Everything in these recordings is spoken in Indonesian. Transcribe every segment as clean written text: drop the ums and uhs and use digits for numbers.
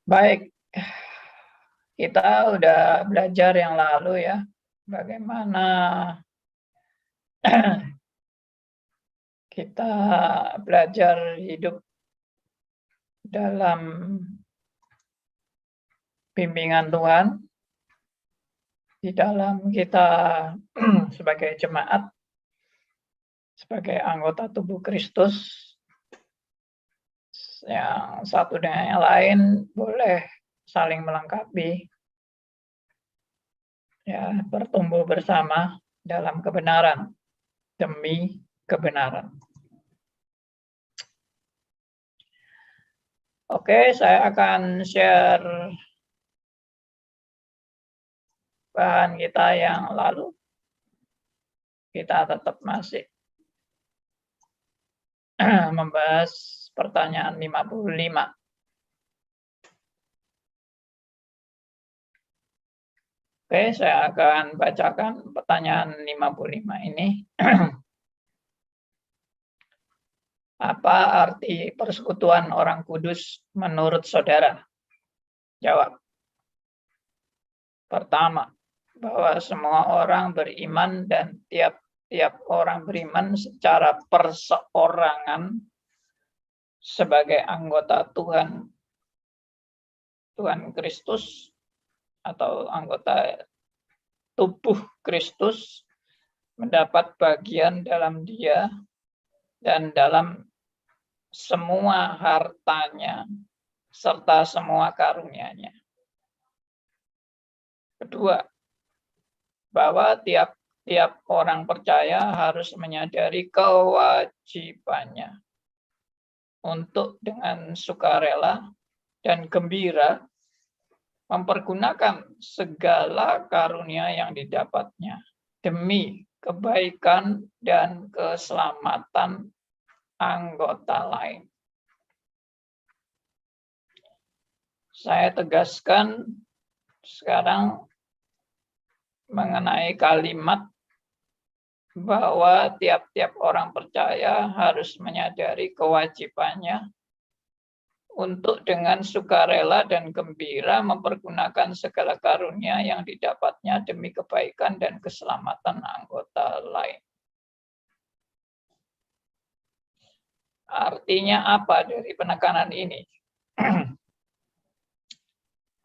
Baik, kita udah belajar yang lalu ya, bagaimana kita belajar hidup dalam bimbingan Tuhan, di dalam kita sebagai jemaat, sebagai anggota tubuh Kristus, yang satu dengan yang lain boleh saling melengkapi, ya, bertumbuh bersama dalam kebenaran, demi kebenaran. Oke, saya akan share bahan kita yang lalu. Kita tetap masih membahas pertanyaan 55. Oke, saya akan bacakan pertanyaan 55 ini. Apa arti persekutuan orang kudus menurut saudara? Jawab. Pertama, bahwa semua orang beriman dan tiap orang beriman secara perseorangan sebagai anggota Tuhan Kristus atau anggota tubuh Kristus mendapat bagian dalam Dia dan dalam semua hartanya serta semua karunia-Nya. Kedua, bahwa tiap orang percaya harus menyadari kewajibannya untuk dengan sukarela dan gembira mempergunakan segala karunia yang didapatnya demi kebaikan dan keselamatan anggota lain. Saya tegaskan sekarang mengenai kalimat bahwa tiap orang percaya harus menyadari kewajibannya untuk dengan sukarela dan gembira mempergunakan segala karunia yang didapatnya demi kebaikan dan keselamatan anggota lain. Artinya apa dari penekanan ini?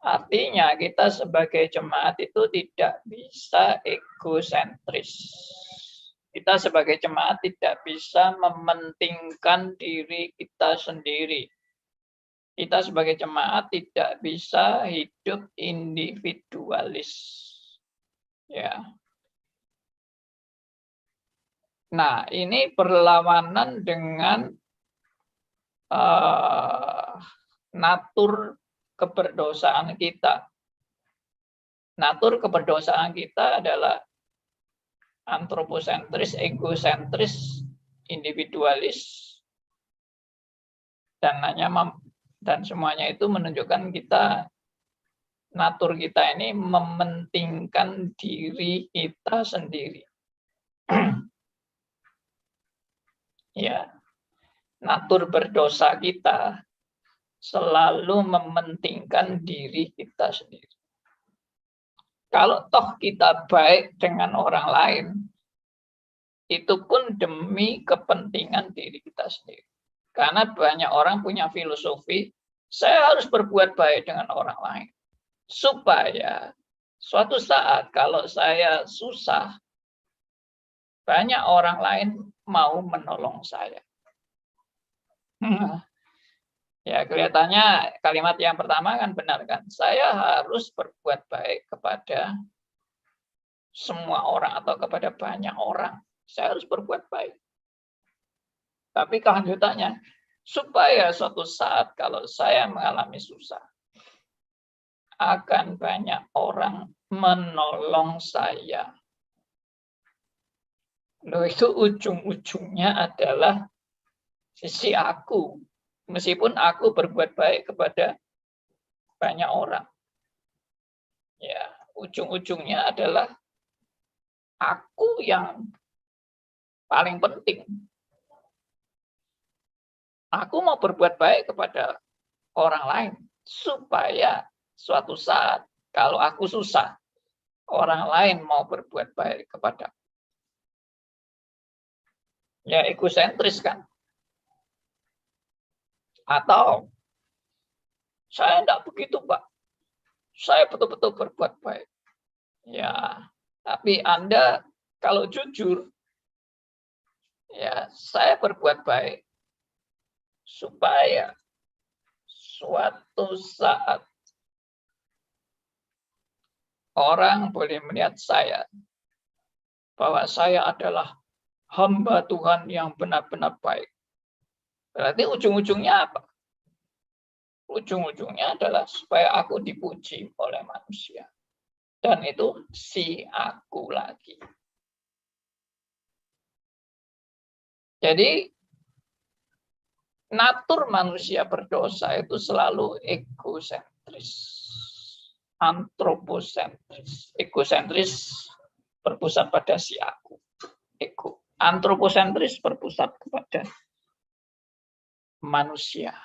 Artinya kita sebagai jemaat itu tidak bisa egosentris. Kita sebagai jemaat tidak bisa mementingkan diri kita sendiri. Kita sebagai jemaat tidak bisa hidup individualis. Ya. Nah, ini berlawanan dengan natur keberdosaan kita. Natur keberdosaan kita adalah antroposentris, egosentris, individualis, dan semuanya itu menunjukkan kita, natur kita ini mementingkan diri kita sendiri. Ya, natur berdosa kita selalu mementingkan diri kita sendiri. Kalau toh kita baik dengan orang lain, itu pun demi kepentingan diri kita sendiri. Karena banyak orang punya filosofi, saya harus berbuat baik dengan orang lain. Supaya suatu saat kalau saya susah, banyak orang lain mau menolong saya. Ya, kelihatannya kalimat yang pertama kan benar kan? Saya harus berbuat baik kepada semua orang atau kepada banyak orang. Saya harus berbuat baik. Tapi kelanjutannya, supaya suatu saat kalau saya mengalami susah, akan banyak orang menolong saya. Loh, itu ujung-ujungnya adalah sisi aku. Meskipun aku berbuat baik kepada banyak orang. Ya, ujung-ujungnya adalah aku yang paling penting. Aku mau berbuat baik kepada orang lain supaya suatu saat kalau aku susah, orang lain mau berbuat baik kepada. Ya egosentris kan? Atau saya enggak begitu, Pak. Saya betul-betul berbuat baik. Ya, tapi Anda kalau jujur, ya saya berbuat baik supaya suatu saat orang boleh melihat saya bahwa saya adalah hamba Tuhan yang benar-benar baik. Berarti ujung-ujungnya apa? Ujung-ujungnya adalah supaya aku dipuji oleh manusia. Dan itu si aku lagi. Jadi natur manusia berdosa itu selalu egosentris, antroposentris. Egosentris berpusat pada si aku, ego. Antroposentris berpusat kepada manusia.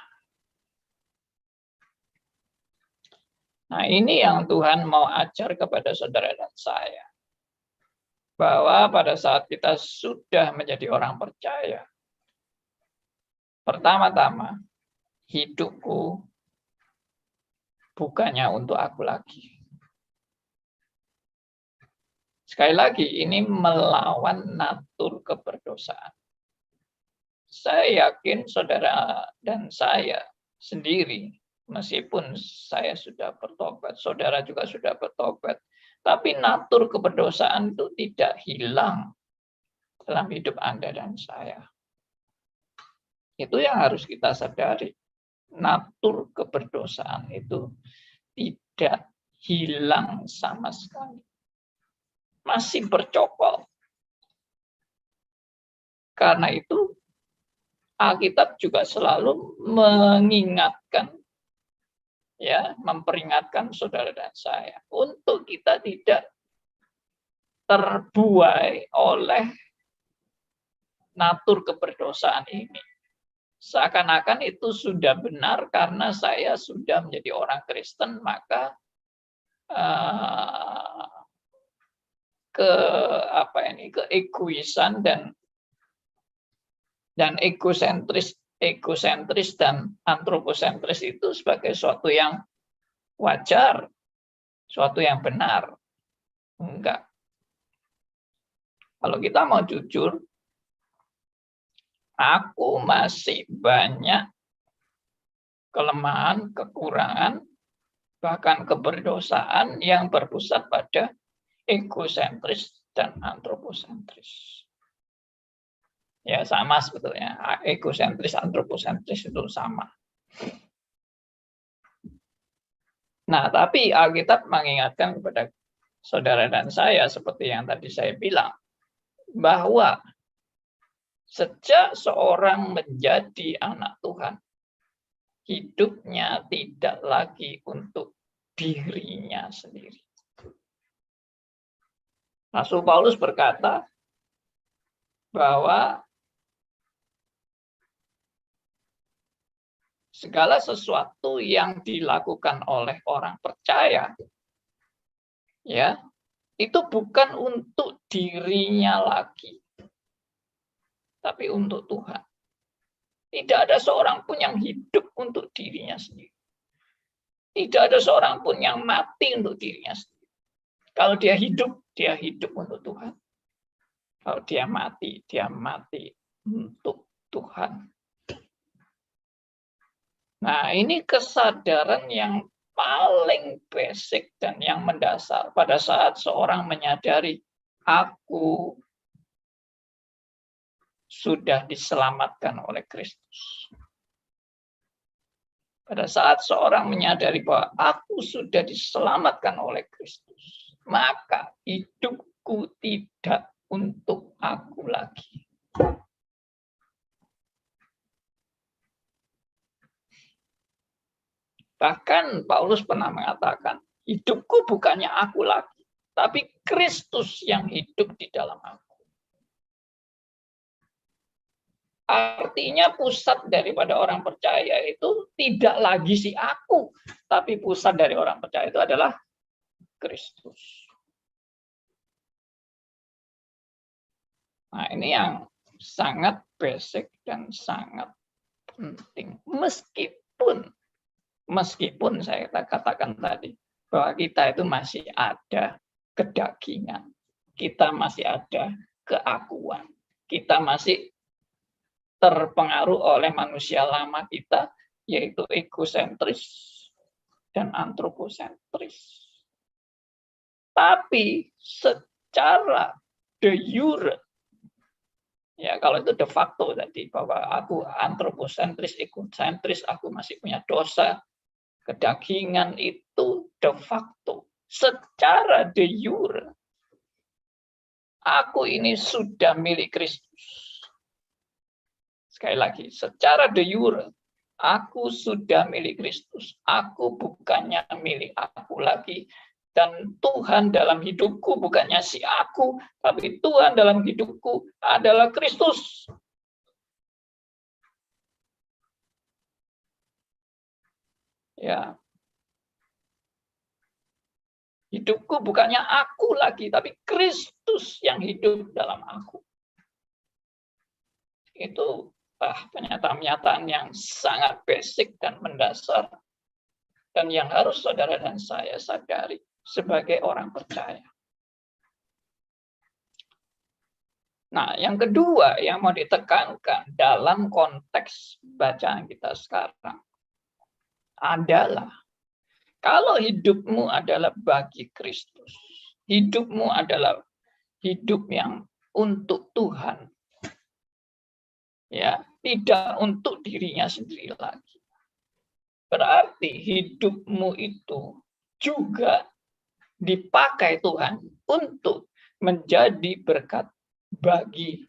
Nah, ini yang Tuhan mau ajar kepada saudara dan saya. Bahwa pada saat kita sudah menjadi orang percaya, pertama-tama, hidupku bukannya untuk aku lagi. Sekali lagi, ini melawan natur keberdosaan. Saya yakin saudara dan saya sendiri, meskipun saya sudah bertobat, saudara juga sudah bertobat, tapi natur keberdosaan itu tidak hilang dalam hidup Anda dan saya. Itu yang harus kita sadari. Natur keberdosaan itu tidak hilang sama sekali. Masih bercokol. Karena itu Alkitab juga selalu mengingatkan, ya, memperingatkan saudara dan saya untuk kita tidak terbuai oleh natur keberdosaan ini. Seakan-akan itu sudah benar karena saya sudah menjadi orang Kristen, maka keegoisan dan egosentris dan antroposentris itu sebagai suatu yang wajar, suatu yang benar. Enggak. Kalau kita mau jujur, aku masih banyak kelemahan, kekurangan, bahkan keberdosaan yang berpusat pada egosentris dan antroposentris. Ya sama sebetulnya, egosentris, antroposentris itu sama. Nah, tapi Alkitab mengingatkan kepada saudara dan saya, seperti yang tadi saya bilang, bahwa sejak seorang menjadi anak Tuhan, hidupnya tidak lagi untuk dirinya sendiri. Rasul Paulus berkata bahwa segala sesuatu yang dilakukan oleh orang percaya, ya, itu bukan untuk dirinya lagi, tapi untuk Tuhan. Tidak ada seorang pun yang hidup untuk dirinya sendiri. Tidak ada seorang pun yang mati untuk dirinya sendiri. Kalau dia hidup untuk Tuhan. Kalau dia mati untuk Tuhan. Nah, ini kesadaran yang paling basic dan yang mendasar pada saat seorang menyadari aku sudah diselamatkan oleh Kristus. Pada saat seorang menyadari bahwa aku sudah diselamatkan oleh Kristus, maka hidupku tidak untuk aku lagi. Bahkan Paulus pernah mengatakan, hidupku bukannya aku lagi, tapi Kristus yang hidup di dalam aku. Artinya pusat daripada orang percaya itu tidak lagi si aku, tapi pusat dari orang percaya itu adalah Kristus. Nah, ini yang sangat basic dan sangat penting. Meskipun saya katakan tadi bahwa kita itu masih ada kedagingan, kita masih ada keakuan, kita masih terpengaruh oleh manusia lama kita, yaitu egosentris dan antroposentris. Tapi secara de jure, ya kalau itu de facto tadi, bahwa aku antroposentris, egosentris, aku masih punya dosa, kedagingan, itu de facto. Secara de jure, aku ini sudah milik Kristus. Sekali lagi, secara de jure, aku sudah milik Kristus. Aku bukannya milik aku lagi. Dan Tuhan dalam hidupku bukannya si aku, tapi Tuhan dalam hidupku adalah Kristus. Ya. Hidupku bukannya aku lagi, tapi Kristus yang hidup dalam aku. Itu pernyataan-pernyataan yang sangat basic dan mendasar, dan yang harus saudara dan saya sadari sebagai orang percaya. Nah, yang kedua yang mau ditekankan dalam konteks bacaan kita sekarang adalah kalau hidupmu adalah bagi Kristus, hidupmu adalah hidup yang untuk Tuhan, ya, tidak untuk dirinya sendiri lagi. Berarti hidupmu itu juga dipakai Tuhan untuk menjadi berkat bagi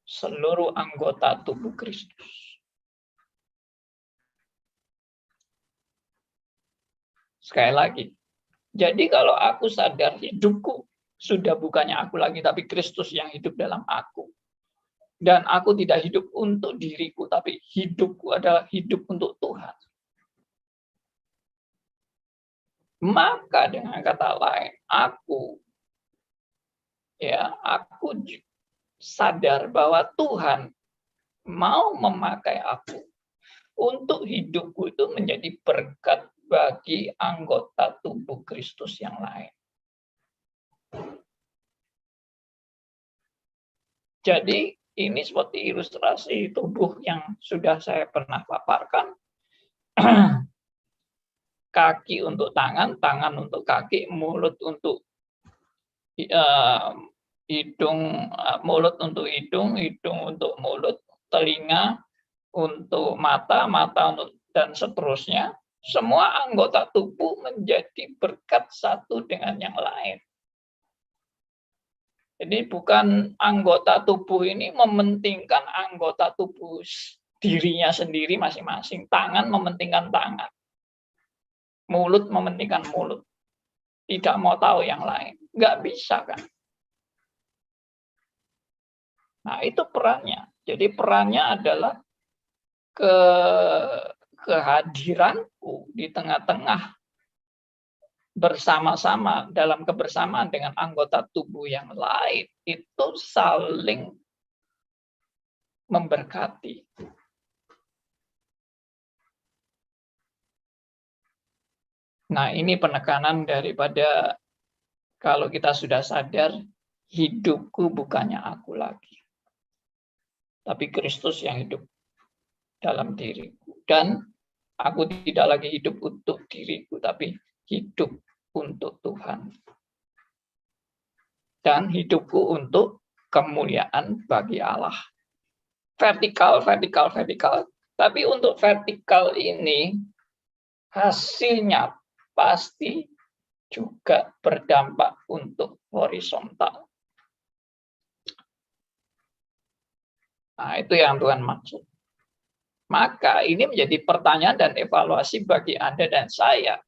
seluruh anggota tubuh Kristus. Sekali lagi, jadi kalau aku sadar hidupku sudah bukannya aku lagi, tapi Kristus yang hidup dalam aku. Dan aku tidak hidup untuk diriku, tapi hidupku adalah hidup untuk Tuhan. Maka dengan kata lain, aku sadar bahwa Tuhan mau memakai aku untuk hidupku itu menjadi berkat bagi anggota tubuh Kristus yang lain. Jadi ini seperti ilustrasi tubuh yang sudah saya pernah paparkan. Kaki untuk tangan, tangan untuk kaki, mulut untuk hidung, mulut untuk hidung, hidung untuk mulut, telinga untuk mata, mata untuk, dan seterusnya. Semua anggota tubuh menjadi berkat satu dengan yang lain. Jadi bukan anggota tubuh ini mementingkan anggota tubuh dirinya sendiri masing-masing. Tangan mementingkan tangan. Mulut mementingkan mulut. Tidak mau tahu yang lain. Nggak bisa kan. Nah itu perannya. Jadi perannya adalah kehadiranku di tengah-tengah bersama-sama dalam kebersamaan dengan anggota tubuh yang lain itu saling memberkati. Nah, ini penekanan daripada kalau kita sudah sadar hidupku bukannya aku lagi, tapi Kristus yang hidup dalam diriku, dan aku tidak lagi hidup untuk diriku, tapi hidup untuk Tuhan. Dan hidupku untuk kemuliaan bagi Allah. Vertikal, vertikal, vertikal. Tapi untuk vertikal ini, hasilnya pasti juga berdampak untuk horizontal. Nah, itu yang Tuhan maksud. Maka ini menjadi pertanyaan dan evaluasi bagi Anda dan saya.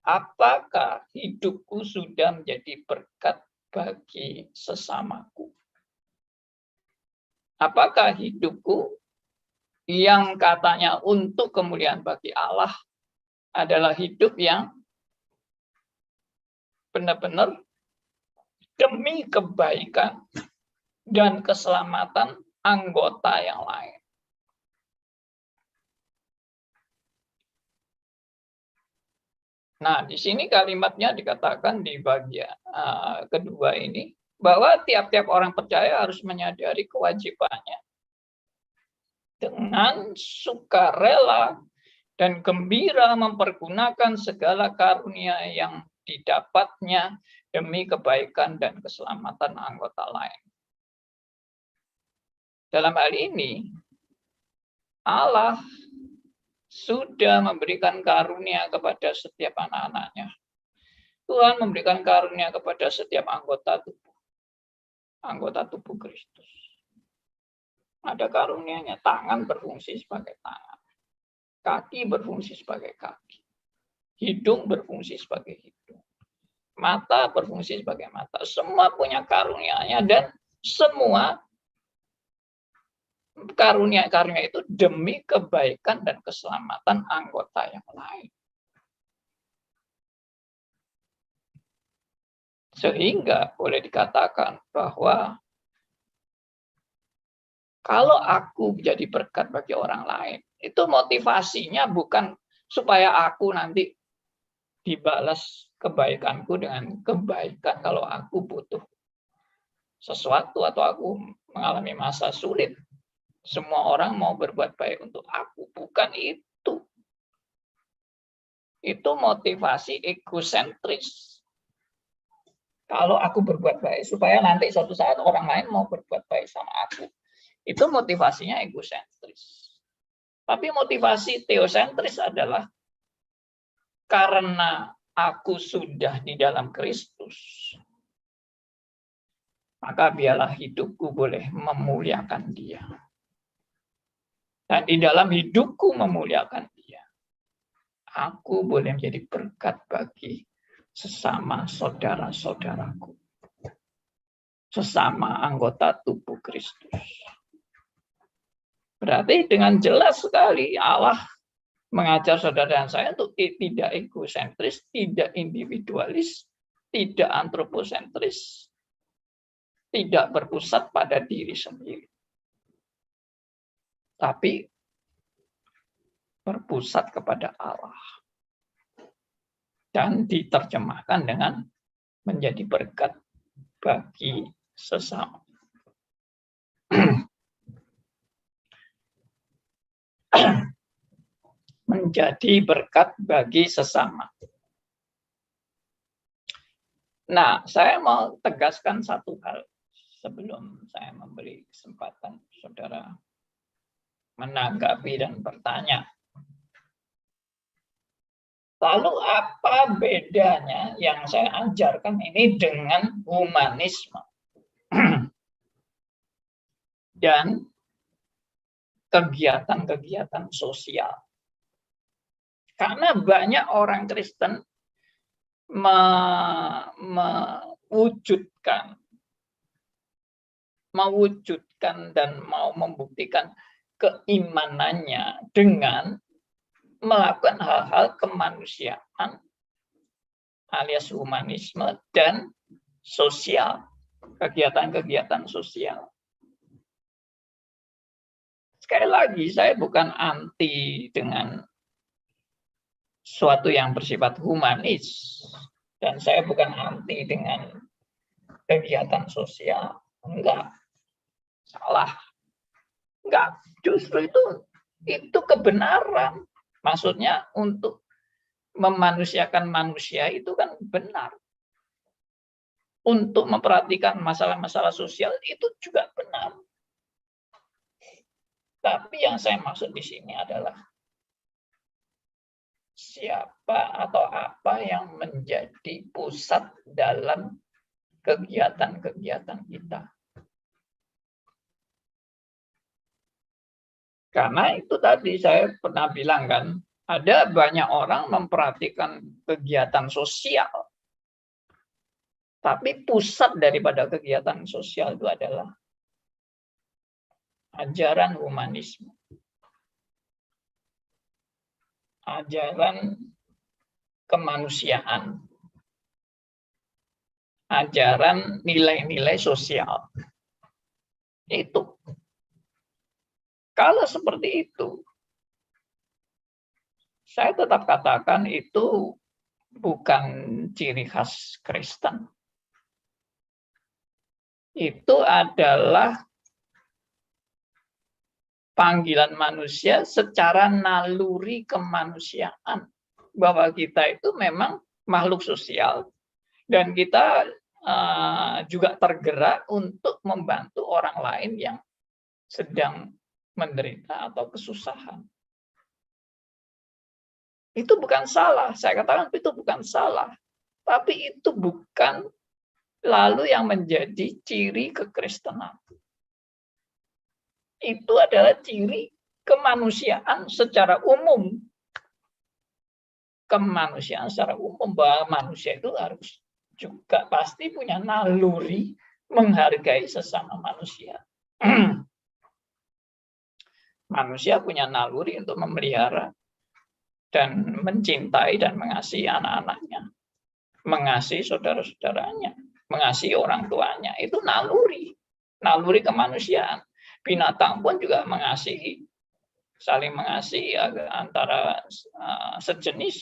Apakah hidupku sudah menjadi berkat bagi sesamaku? Apakah hidupku yang katanya untuk kemuliaan bagi Allah adalah hidup yang benar-benar demi kebaikan dan keselamatan anggota yang lain. Nah, di sini kalimatnya dikatakan di bagian kedua ini, bahwa tiap-tiap orang percaya harus menyadari kewajibannya dengan sukarela dan gembira mempergunakan segala karunia yang didapatnya demi kebaikan dan keselamatan anggota lain. Dalam hal ini, Allah sudah memberikan karunia kepada setiap anak-anaknya. Tuhan memberikan karunia kepada setiap anggota tubuh Kristus. Ada karunianya, tangan berfungsi sebagai tangan, kaki berfungsi sebagai kaki, hidung berfungsi sebagai hidung, mata berfungsi sebagai mata. Semua punya karunianya, dan semua karunia-karunia itu demi kebaikan dan keselamatan anggota yang lain. Sehingga boleh dikatakan bahwa kalau aku menjadi berkat bagi orang lain, itu motivasinya bukan supaya aku nanti dibalas kebaikanku dengan kebaikan kalau aku butuh sesuatu atau aku mengalami masa sulit. Semua orang mau berbuat baik untuk aku. Bukan itu. Itu motivasi egosentris. Kalau aku berbuat baik, supaya nanti suatu saat orang lain mau berbuat baik sama aku. Itu motivasinya egosentris. Tapi motivasi teosentris adalah karena aku sudah di dalam Kristus, maka biarlah hidupku boleh memuliakan Dia. Dan di dalam hidupku memuliakan Dia, aku boleh menjadi berkat bagi sesama saudara-saudaraku, sesama anggota tubuh Kristus. Berarti dengan jelas sekali Allah mengajar saudara dan saya untuk tidak egosentris, tidak individualis, tidak antroposentris, tidak berpusat pada diri sendiri, tapi berpusat kepada Allah. Dan diterjemahkan dengan menjadi berkat bagi sesama. Menjadi berkat bagi sesama. Nah, saya mau tegaskan satu hal sebelum saya memberi kesempatan saudara menanggapi dan bertanya. Lalu apa bedanya yang saya ajarkan ini dengan humanisme dan kegiatan-kegiatan sosial? Karena banyak orang Kristen mewujudkan dan mau membuktikan keimanannya dengan melakukan hal-hal kemanusiaan alias humanisme dan sosial, kegiatan-kegiatan sosial. Sekali lagi, saya bukan anti dengan suatu yang bersifat humanis, dan saya bukan anti dengan kegiatan sosial. Enggak, salah. Enggak, justru itu kebenaran. Maksudnya untuk memanusiakan manusia itu kan benar. Untuk memperhatikan masalah-masalah sosial itu juga benar. Tapi yang saya maksud di sini adalah siapa atau apa yang menjadi pusat dalam kegiatan-kegiatan kita. Karena itu tadi saya pernah bilang kan, ada banyak orang memperhatikan kegiatan sosial. Tapi pusat daripada kegiatan sosial itu adalah ajaran humanisme, ajaran kemanusiaan, ajaran nilai-nilai sosial. Itu. Kalau seperti itu, saya tetap katakan itu bukan ciri khas Kristen. Itu adalah panggilan manusia secara naluri kemanusiaan. Bahwa kita itu memang makhluk sosial dan kita juga tergerak untuk membantu orang lain yang sedang menderita atau kesusahan. Itu bukan salah, saya katakan itu bukan salah. Tapi itu bukan lalu yang menjadi ciri kekristenan. Itu adalah ciri kemanusiaan secara umum. Kemanusiaan secara umum, bahwa manusia itu harus juga pasti punya naluri menghargai sesama manusia. Manusia punya naluri untuk memelihara dan mencintai dan mengasihi anak-anaknya, mengasihi saudara-saudaranya, mengasihi orang tuanya. Itu naluri kemanusiaan. Binatang pun juga mengasihi, saling mengasihi antara sejenis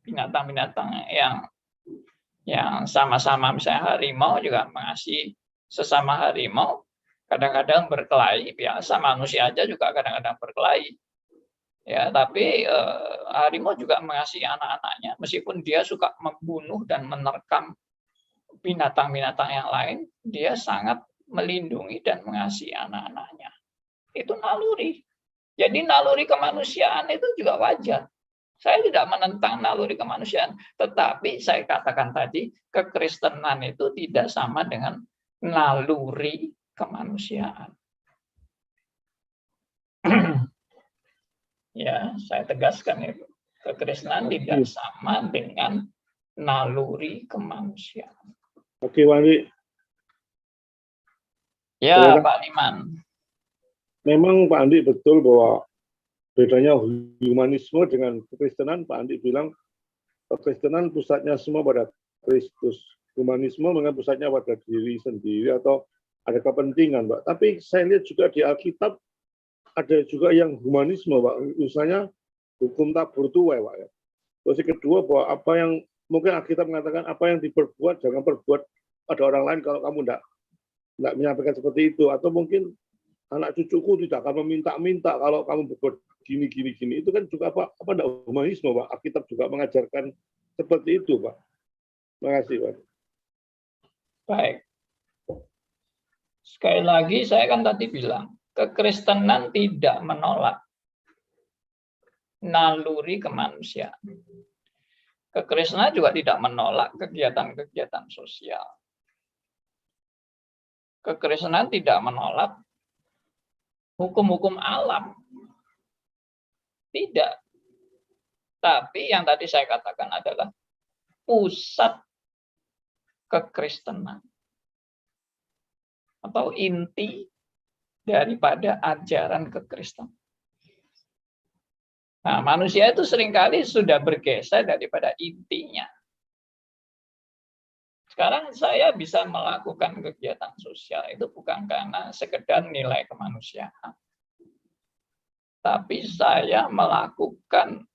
binatang-binatang yang sama-sama, misalnya harimau juga mengasihi sesama harimau, kadang-kadang berkelahi, biasa manusia aja juga kadang-kadang berkelahi. Ya, tapi harimau juga mengasihi anak-anaknya, meskipun dia suka membunuh dan menerkam binatang-binatang yang lain, dia sangat melindungi dan mengasihi anak-anaknya. Itu naluri. Jadi naluri kemanusiaan itu juga wajar. Saya tidak menentang naluri kemanusiaan, tetapi saya katakan tadi, kekristenan itu tidak sama dengan naluri kemanusiaan. Ya, saya tegaskan itu. Kekristenan tidak sama dengan naluri kemanusiaan. Oke, Wandi. Ya, Pak Liman. Memang Pak Andi betul bahwa bedanya humanisme dengan kekristenan. Pak Andi bilang kekristenan pusatnya semua pada Kristus. Humanisme dengan pusatnya pada diri sendiri atau ada kepentingan, Pak. Tapi saya lihat juga di Alkitab ada juga yang humanisme, Pak. Misalnya hukum tabur tuai, Pak. Terus yang kedua bahwa apa yang mungkin Alkitab mengatakan apa yang diperbuat jangan perbuat pada orang lain kalau kamu tidak menyampaikan seperti itu, atau mungkin anak cucuku tidak akan meminta-minta kalau kamu berbuat gini. Itu kan juga apa enggak humanisme, Pak. Alkitab juga mengajarkan seperti itu, Pak. Terima kasih, Pak. Baik. Sekali lagi saya kan tadi bilang, kekristenan tidak menolak naluri kemanusiaan. Kekristenan juga tidak menolak kegiatan-kegiatan sosial. Kekristenan tidak menolak hukum-hukum alam. Tidak. Tapi yang tadi saya katakan adalah pusat kekristenan atau inti daripada ajaran kekristenan. Nah, manusia itu seringkali sudah bergeser daripada intinya. Sekarang saya bisa melakukan kegiatan sosial itu bukan karena sekedar nilai kemanusiaan. Tapi saya melakukan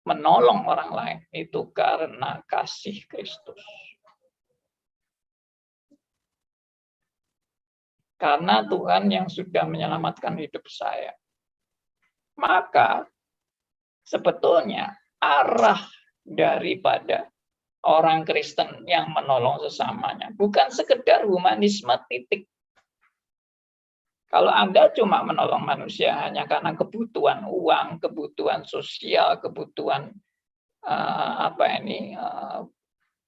menolong orang lain itu karena kasih Kristus. Karena Tuhan yang sudah menyelamatkan hidup saya. Maka sebetulnya arah daripada orang Kristen yang menolong sesamanya bukan sekedar humanisme titik. Kalau Anda cuma menolong manusia hanya karena kebutuhan uang, kebutuhan sosial, kebutuhan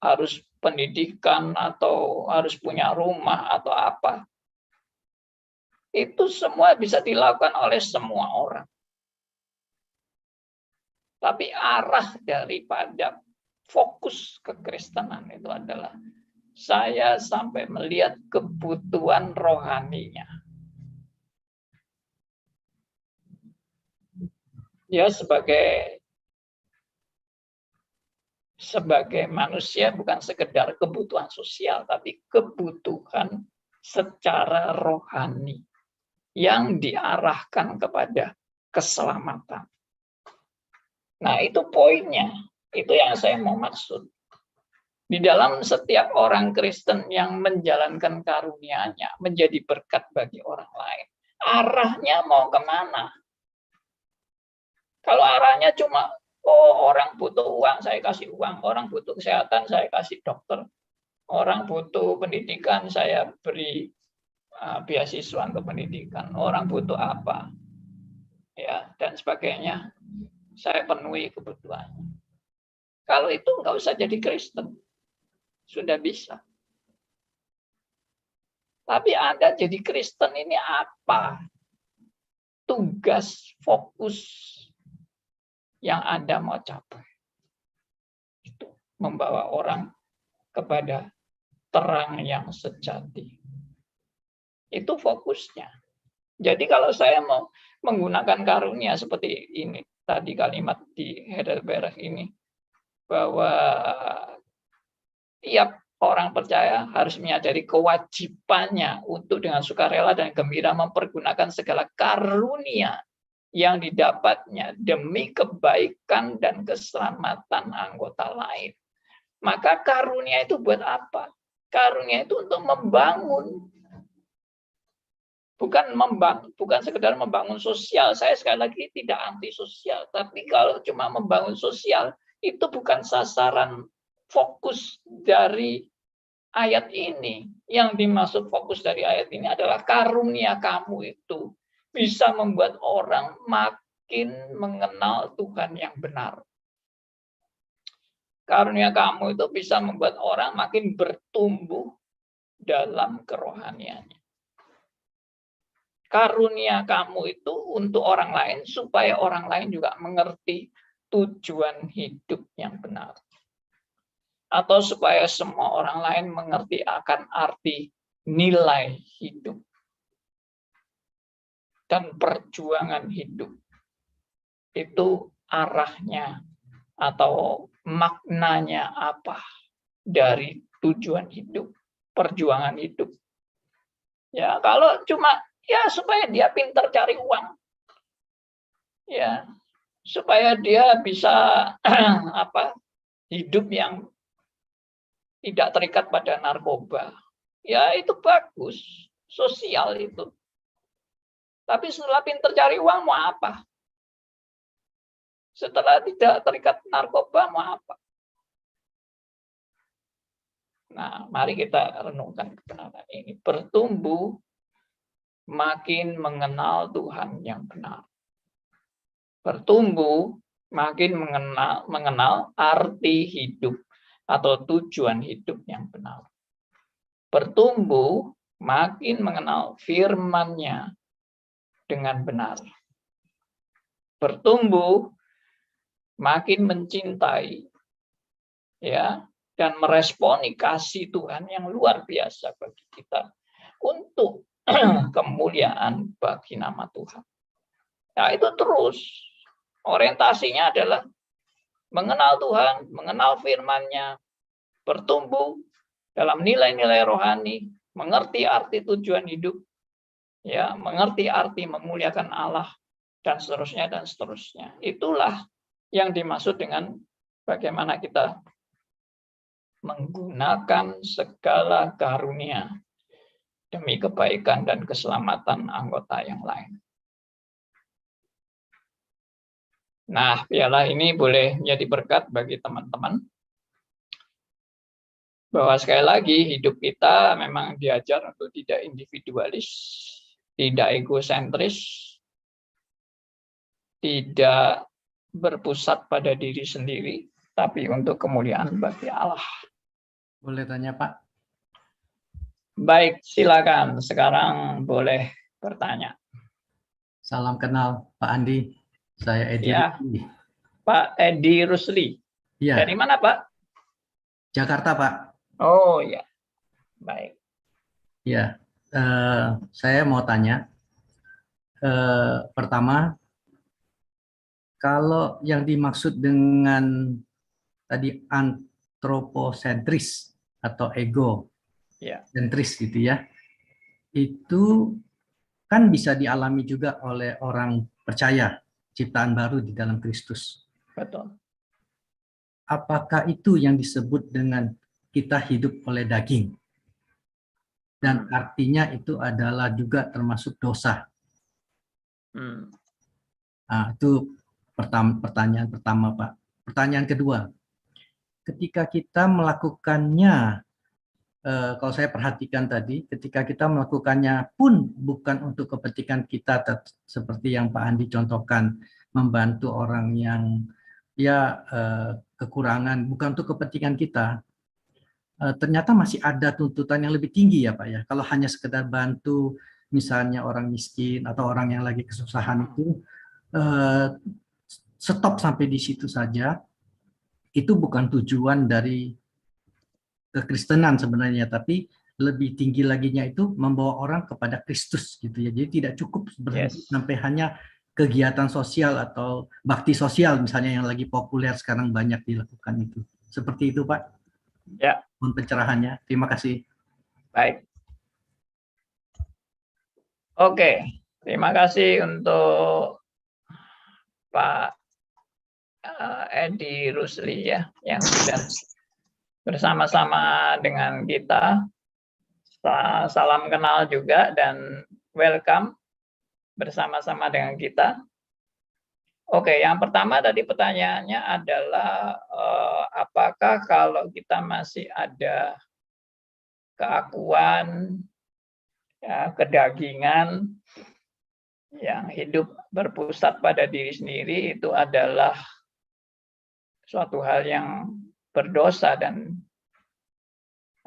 harus pendidikan atau harus punya rumah atau apa, itu semua bisa dilakukan oleh semua orang. Tapi arah daripada fokus kekristenan itu adalah saya sampai melihat kebutuhan rohaninya. Dia sebagai manusia bukan sekedar kebutuhan sosial, tapi kebutuhan secara rohani yang diarahkan kepada keselamatan. Nah, itu poinnya. Itu yang saya mau maksud. Di dalam setiap orang Kristen yang menjalankan karunia-Nya, menjadi berkat bagi orang lain, arahnya mau kemana? Kalau arahnya cuma, oh orang butuh uang, saya kasih uang. Orang butuh kesehatan, saya kasih dokter. Orang butuh pendidikan, saya beri beasiswa untuk pendidikan. Orang butuh apa? Ya, dan sebagainya. Saya penuhi kebutuhannya. Kalau itu nggak usah jadi Kristen. Sudah bisa. Tapi Anda jadi Kristen ini apa? Tugas, fokus yang Anda mau capai. Itu membawa orang kepada terang yang sejati. Itu fokusnya. Jadi kalau saya mau menggunakan karunia seperti ini, tadi kalimat di Heidelberg ini, bahwa tiap orang percaya harus menyadari kewajibannya untuk dengan sukarela dan gembira mempergunakan segala karunia yang didapatnya demi kebaikan dan keselamatan anggota lain. Maka karunia itu buat apa? Karunia itu untuk membangun. Bukan sekedar membangun sosial. Saya sekali lagi tidak anti sosial. Tapi kalau cuma membangun sosial, itu bukan sasaran fokus dari ayat ini. Yang dimaksud fokus dari ayat ini adalah karunia kamu itu bisa membuat orang makin mengenal Tuhan yang benar. Karunia kamu itu bisa membuat orang makin bertumbuh dalam kerohaniannya. Karunia kamu itu untuk orang lain supaya orang lain juga mengerti tujuan hidup yang benar. Atau supaya semua orang lain mengerti akan arti nilai hidup dan perjuangan hidup. Itu arahnya atau maknanya apa dari tujuan hidup, perjuangan hidup. Ya, kalau cuma ya supaya dia pintar cari uang. Ya, supaya dia bisa hidup yang tidak terikat pada narkoba. Ya, itu bagus, sosial itu. Tapi setelah pintar cari uang mau apa? Setelah tidak terikat narkoba mau apa? Nah, mari kita renungkan kebenaran ini. Bertumbuh makin mengenal Tuhan yang benar. Bertumbuh makin mengenal arti hidup atau tujuan hidup yang benar. Bertumbuh makin mengenal firman-Nya dengan benar. Bertumbuh makin mencintai ya dan meresponi kasih Tuhan yang luar biasa bagi kita untuk kemuliaan bagi nama Tuhan. Nah, itu terus orientasinya adalah mengenal Tuhan, mengenal firman-Nya, bertumbuh dalam nilai-nilai rohani, mengerti arti tujuan hidup, ya, mengerti arti memuliakan Allah, dan seterusnya dan seterusnya. Itulah yang dimaksud dengan bagaimana kita menggunakan segala karunia demi kebaikan dan keselamatan anggota yang lain. Nah, piala ini boleh menjadi berkat bagi teman-teman. Bahwa sekali lagi hidup kita memang diajar untuk tidak individualis, tidak egosentris, tidak berpusat pada diri sendiri, tapi untuk kemuliaan bagi Allah. Boleh tanya, Pak? Baik, silakan. Sekarang boleh bertanya. Salam kenal, Pak Andi. Saya Edi. Ya, Pak Edi Rusli. Ya. Dari mana, Pak? Jakarta, Pak. Oh, ya. Baik. Ya, saya mau tanya. Pertama, Kalau yang dimaksud dengan tadi antroposentris atau ego Ya. sentris gitu ya, itu kan bisa dialami juga oleh orang percaya ciptaan baru di dalam Kristus. Betul. Apakah itu yang disebut dengan kita hidup oleh daging? Dan artinya itu adalah juga termasuk dosa. Nah, itu pertanyaan pertama, Pak. Pertanyaan kedua, ketika kita melakukannya, kalau saya perhatikan tadi, ketika kita melakukannya pun bukan untuk kepentingan kita, seperti yang Pak Andi contohkan, membantu orang yang ya kekurangan, bukan untuk kepentingan kita, ternyata masih ada tuntutan yang lebih tinggi ya Pak ya. Kalau hanya sekedar bantu misalnya orang miskin atau orang yang lagi kesusahan itu, stop sampai di situ saja, itu bukan tujuan dari kekristenan sebenarnya, tapi lebih tinggi laginya itu membawa orang kepada Kristus gitu ya. Jadi tidak cukup berhenti sampai hanya kegiatan sosial atau bakti sosial misalnya yang lagi populer sekarang banyak dilakukan itu. Seperti itu Pak. Ya. Pencerahannya. Terima kasih. Baik. Oke, terima kasih untuk Pak Edi Rusli ya, yang sudah bersama-sama dengan kita. Salam kenal juga dan welcome bersama-sama dengan kita. Oke, yang pertama tadi pertanyaannya adalah apakah kalau kita masih ada keakuan, ya, kedagingan yang hidup berpusat pada diri sendiri, itu adalah suatu hal yang berdosa dan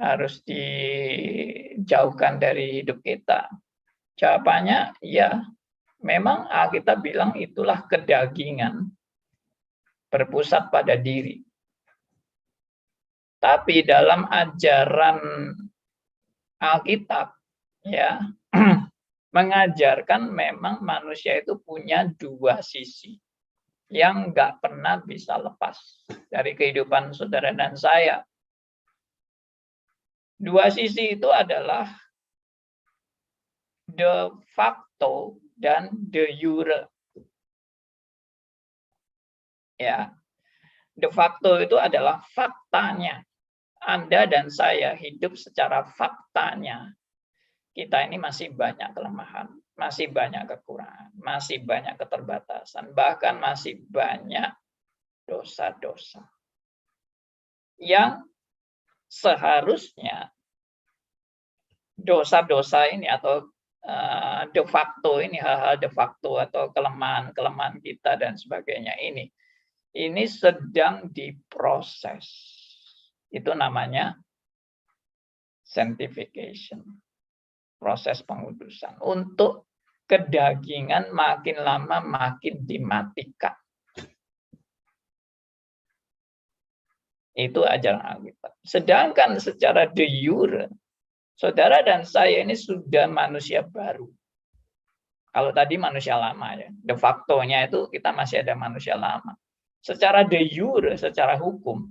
harus dijauhkan dari hidup kita. Jawabannya ya, memang Alkitab bilang itulah kedagingan berpusat pada diri. Tapi dalam ajaran Alkitab ya mengajarkan memang manusia itu punya dua sisi yang nggak pernah bisa lepas dari kehidupan saudara dan saya. Dua sisi itu adalah de facto dan de jure. Ya, de facto itu adalah faktanya. Anda dan saya hidup secara faktanya. Kita ini masih banyak kelemahan, masih banyak kekurangan, masih banyak keterbatasan, bahkan masih banyak dosa-dosa yang seharusnya dosa-dosa ini atau de facto ini, hal-hal de facto atau kelemahan-kelemahan kita dan sebagainya ini sedang diproses. Itu namanya sanctification, proses pengudusan. Untuk kedagingan makin lama makin dimatikan. Itu ajaran Alkitab. Sedangkan secara de jure, saudara dan saya ini sudah manusia baru. Kalau tadi manusia lama ya, de facto-nya itu kita masih ada manusia lama. Secara de jure, secara hukum,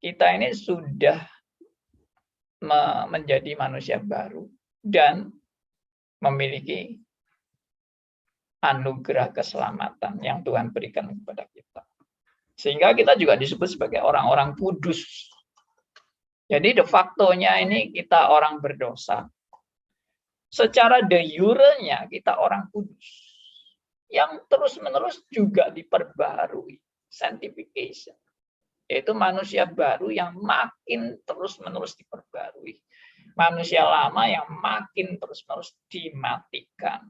kita ini sudah menjadi manusia baru dan memiliki anugerah keselamatan yang Tuhan berikan kepada kita. Sehingga kita juga disebut sebagai orang-orang kudus. Jadi de facto-nya ini kita orang berdosa. Secara de jure-nya kita orang kudus. Yang terus-menerus juga diperbarui. Sanctification. Yaitu manusia baru yang makin terus-menerus diperbarui. Manusia lama yang makin terus-menerus dimatikan.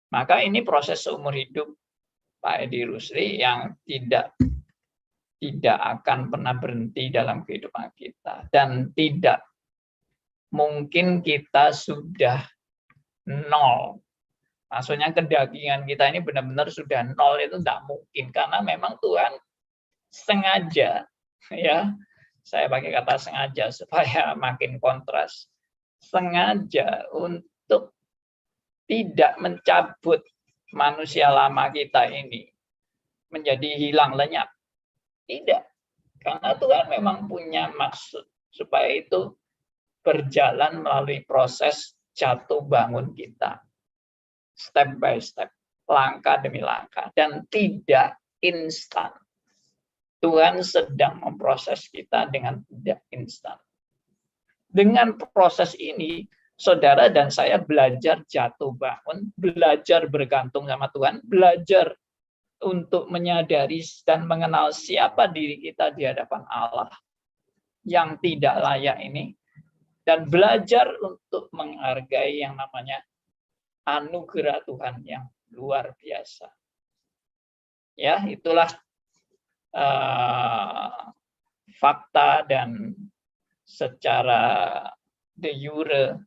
Maka ini proses seumur hidup Pak Edi Rusli yang tidak akan pernah berhenti dalam kehidupan kita. Dan tidak mungkin kita sudah nol. Maksudnya kedagingan kita ini benar-benar sudah nol, itu tidak mungkin. Karena memang Tuhan sengaja, ya, saya pakai kata sengaja supaya makin kontras, sengaja untuk tidak mencabut manusia lama kita ini menjadi hilang lenyap. Tidak. Karena Tuhan memang punya maksud supaya itu berjalan melalui proses jatuh bangun kita. Step by step, langkah demi langkah, dan tidak instan. Tuhan sedang memproses kita dengan tidak instan. Dengan proses ini, saudara dan saya belajar jatuh bangun, belajar bergantung sama Tuhan, belajar untuk menyadari dan mengenal siapa diri kita di hadapan Allah yang tidak layak ini, dan belajar untuk menghargai yang namanya anugerah Tuhan yang luar biasa. Ya, itulah fakta dan secara de jure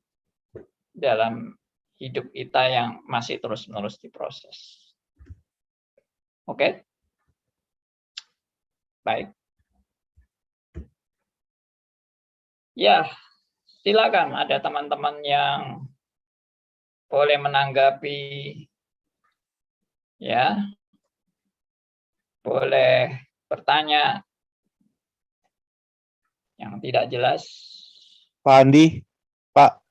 dalam hidup kita yang masih terus-menerus diproses. Oke? Baik. Ya, silakan ada teman-teman yang boleh menanggapi, ya, boleh bertanya yang tidak jelas. Pak Andi, Pak.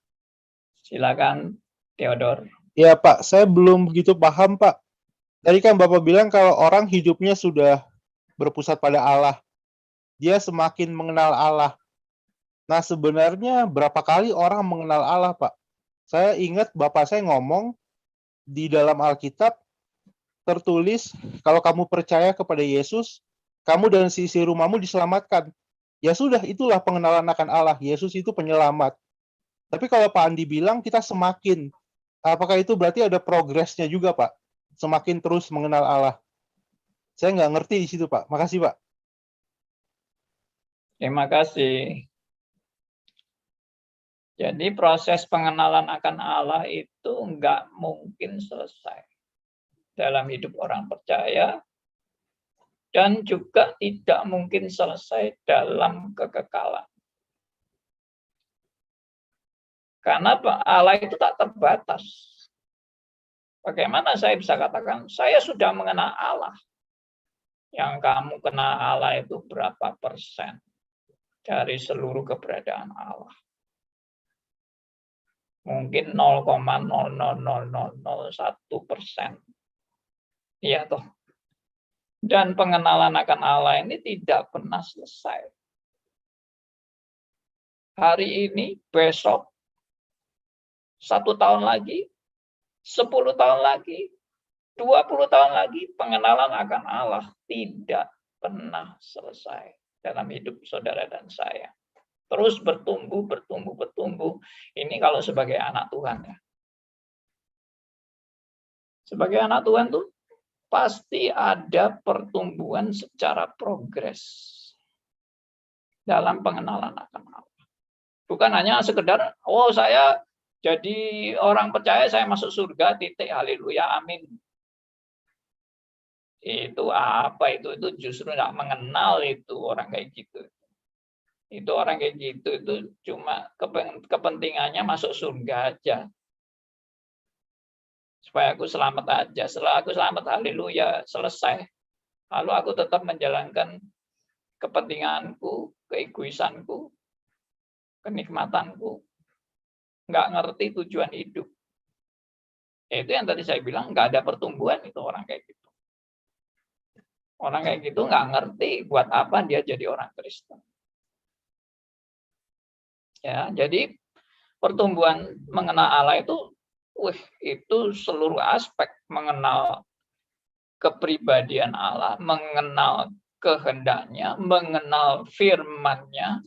Silakan, Theodor. Ya Pak, saya belum begitu paham Pak. Tadi kan Bapak bilang kalau orang hidupnya sudah berpusat pada Allah, dia semakin mengenal Allah. Nah sebenarnya berapa kali orang mengenal Allah Pak? Saya ingat Bapak saya ngomong di dalam Alkitab tertulis kalau kamu percaya kepada Yesus, kamu dan sisi rumahmu diselamatkan. Ya sudah, itulah pengenalan akan Allah. Yesus itu penyelamat. Tapi kalau Pak Andi bilang kita semakin, apakah itu berarti ada progresnya juga Pak? Semakin terus mengenal Allah. Saya nggak ngerti di situ Pak. Makasih Pak. Terima kasih. Jadi proses pengenalan akan Allah itu nggak mungkin selesai dalam hidup orang percaya, dan juga tidak mungkin selesai dalam kekekalan. Karena Allah itu tak terbatas. Bagaimana saya bisa katakan, saya sudah mengenal Allah. Yang kamu kenal Allah itu berapa persen dari seluruh keberadaan Allah? Mungkin 0,00001%. Iya toh. Dan pengenalan akan Allah ini tidak pernah selesai. Hari ini, besok, 1 tahun lagi, 10 tahun lagi, 20 tahun lagi, pengenalan akan Allah tidak pernah selesai dalam hidup saudara dan saya. Terus bertumbuh, bertumbuh, bertumbuh. Ini kalau sebagai anak Tuhan ya. Sebagai anak Tuhan tuh pasti ada pertumbuhan secara progres dalam pengenalan akan Allah. Bukan hanya sekedar, oh saya jadi orang percaya, saya masuk surga, titik, haleluya, amin. Itu apa itu? Itu justru nggak mengenal itu orang kayak gitu. Itu orang kayak gitu itu cuma kepentingannya masuk surga aja. Supaya aku selamat aja. Setelah aku selamat, haleluya, selesai. Lalu aku tetap menjalankan kepentinganku, keegoisanku, kenikmatanku. Nggak ngerti tujuan hidup. Itu yang tadi saya bilang, nggak ada pertumbuhan itu orang kayak gitu. Orang kayak gitu nggak ngerti buat apa dia jadi orang Kristen. Ya, jadi pertumbuhan mengenal Allah itu seluruh aspek, mengenal kepribadian Allah, mengenal kehendaknya, mengenal firman-Nya,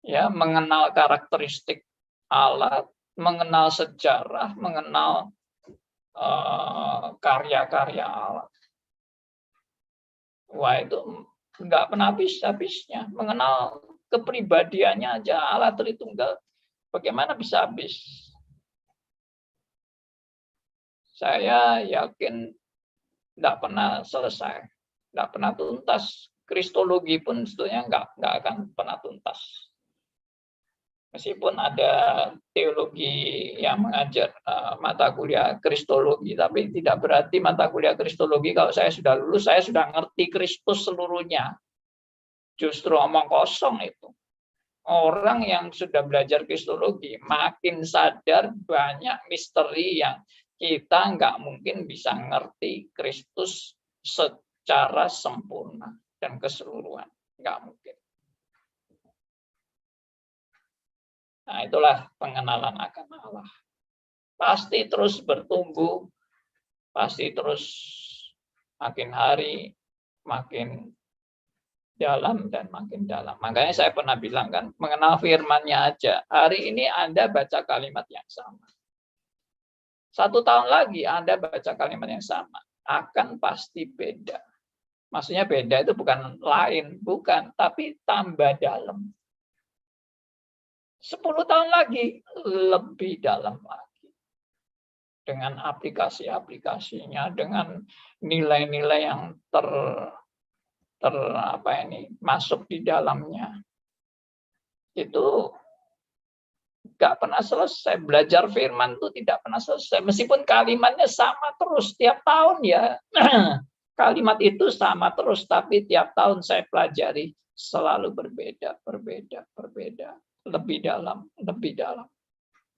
ya, mengenal karakteristik Allah, mengenal sejarah, mengenal karya-karya Allah. Wah, itu nggak pernah habis-habisnya. Mengenal kepribadiannya aja Allah Tritunggal, bagaimana bisa habis? Saya yakin nggak pernah selesai, nggak pernah tuntas. Kristologi pun sebetulnya nggak akan pernah tuntas. Meskipun ada teologi yang mengajar mata kuliah Kristologi, tapi tidak berarti mata kuliah Kristologi kalau saya sudah lulus, saya sudah ngerti Kristus seluruhnya. Justru omong kosong itu. Orang yang sudah belajar Kristologi makin sadar banyak misteri yang kita nggak mungkin bisa ngerti Kristus secara sempurna dan keseluruhan. Nggak mungkin. Nah, itulah pengenalan akan Allah. Pasti terus bertumbuh, pasti terus makin hari makin dalam dan makin dalam. Makanya saya pernah bilang kan, mengenal firman-Nya aja. Hari ini Anda baca kalimat yang sama. 1 tahun lagi Anda baca kalimat yang sama, akan pasti beda. Maksudnya beda itu bukan lain, bukan, tapi tambah dalam. 10 tahun lagi lebih dalam lagi. Dengan aplikasi-aplikasinya, dengan nilai-nilai yang masuk di dalamnya. Itu nggak pernah selesai. Belajar firman itu tidak pernah selesai. Meskipun kalimatnya sama terus tiap tahun ya. Kalimat itu sama terus, tapi tiap tahun saya pelajari selalu berbeda. Lebih dalam,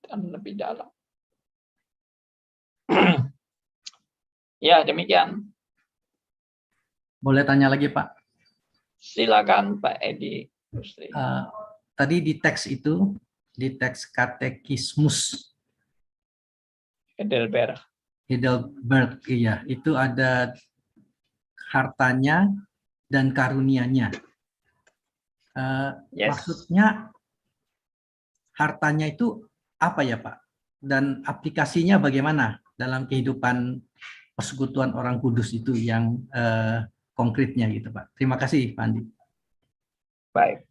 dan lebih dalam. Ya, demikian. Boleh tanya lagi, Pak? Silakan, Pak Edi. Tadi di teks itu, di teks Katekismus Heidelberg, iya, itu ada hartanya dan karunianya. yes. Maksudnya hartanya itu apa ya, Pak? Dan aplikasinya bagaimana dalam kehidupan persekutuan orang kudus itu yang konkretnya gitu, Pak. Terima kasih, Pak Andi. Baik.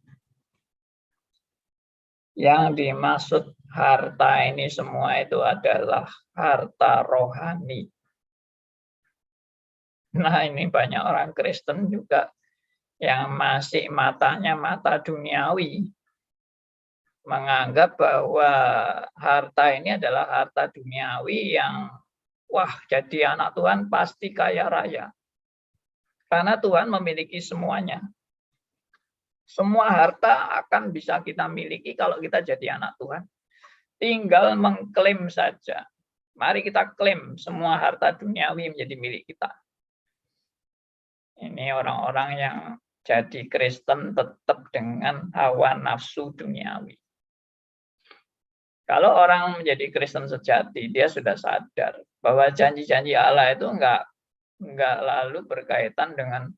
Yang dimaksud harta ini semua itu adalah harta rohani. Nah, ini banyak orang Kristen juga yang masih matanya mata duniawi. Menganggap bahwa harta ini adalah harta duniawi yang, wah, jadi anak Tuhan pasti kaya raya. Karena Tuhan memiliki semuanya. Semua harta akan bisa kita miliki kalau kita jadi anak Tuhan. Tinggal mengklaim saja. Mari kita klaim semua harta duniawi menjadi milik kita. Ini orang-orang yang jadi Kristen tetap dengan hawa nafsu duniawi. Kalau orang menjadi Kristen sejati, dia sudah sadar bahwa janji-janji Allah itu enggak lalu berkaitan dengan